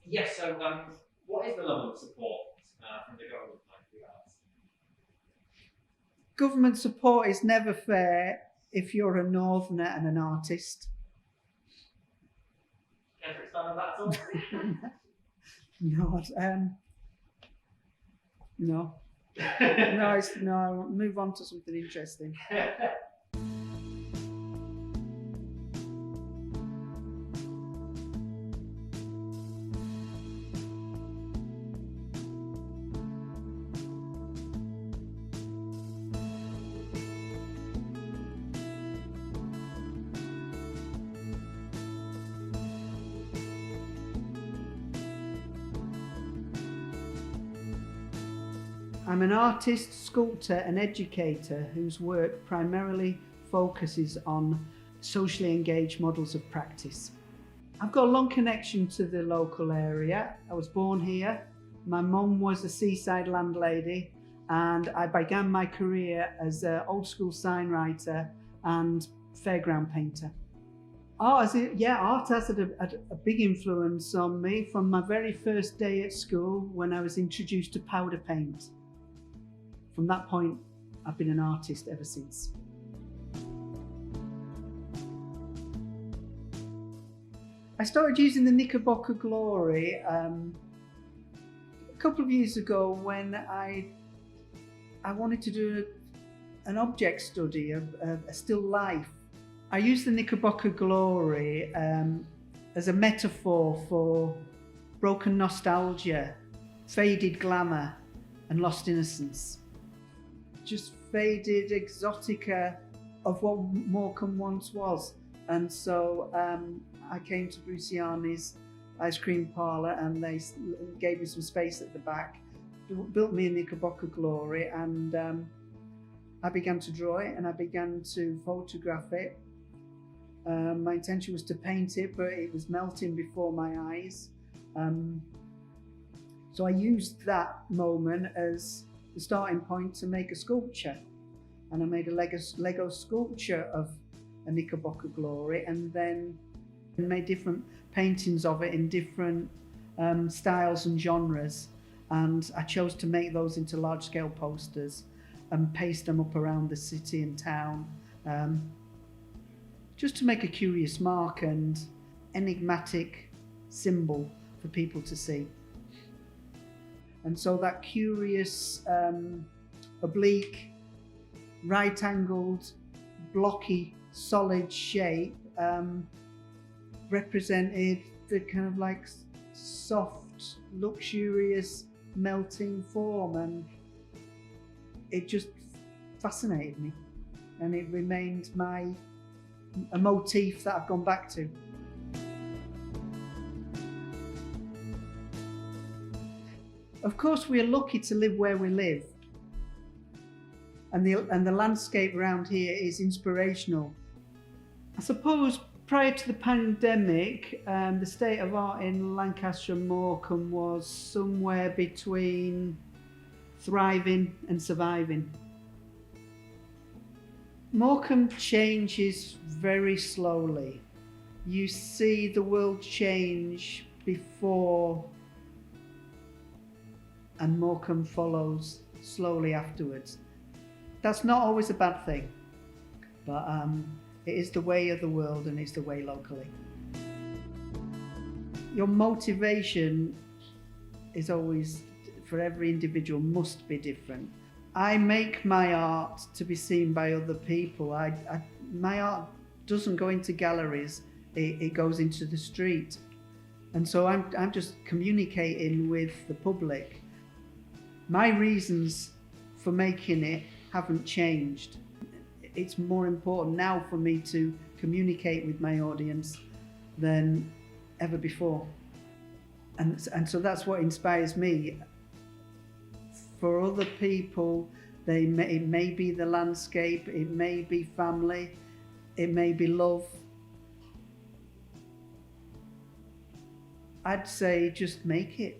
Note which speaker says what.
Speaker 1: Yes, so what is the level of support from the government like regards?
Speaker 2: Government support is never fair if you're a northerner and an artist.
Speaker 1: Care to expand on that at all?
Speaker 2: No, no, no. Move on to something interesting. I'm an artist, sculptor and educator whose work primarily focuses on socially engaged models of practice. I've got a long connection to the local area. I was born here. My mum was a seaside landlady and I began my career as an old school sign writer and fairground painter. Art has had a big influence on me from my very first day at school when I was introduced to powder paint. From that point, I've been an artist ever since. I started using the knickerbocker glory a couple of years ago when I wanted to do an object study, a still life. I used the knickerbocker glory as a metaphor for broken nostalgia, faded glamour and lost innocence. Just faded exotica of what Morecambe once was. And so I came to Bruciani's ice cream parlour and they gave me some space at the back, built me a knickerbocker glory, and I began to draw it and I began to photograph it. My intention was to paint it, but it was melting before my eyes. So I used that moment as the starting point to make a sculpture, and I made a Lego sculpture of a knickerbocker glory, and then made different paintings of it in different styles and genres, and I chose to make those into large-scale posters and paste them up around the city and town, just to make a curious mark and enigmatic symbol for people to see. And so that curious, oblique, right-angled, blocky, solid shape represented the kind of like soft, luxurious, melting form, and it just fascinated me. And it remained a motif that I've gone back to. Of course, we are lucky to live where we live, and the landscape around here is inspirational. I suppose prior to the pandemic, the state of art in Lancaster and Morecambe was somewhere between thriving and surviving. Morecambe changes very slowly. You see the world change before, and Morecambe follows slowly afterwards. That's not always a bad thing, but it is the way of the world and it's the way locally. Your motivation is always, for every individual, must be different. I make my art to be seen by other people. My art doesn't go into galleries, it goes into the street. And so I'm just communicating with the public. My reasons for making it haven't changed. It's more important now for me to communicate with my audience than ever before. And so that's what inspires me. For other people, it may be the landscape, it may be family, it may be love. I'd say just make it.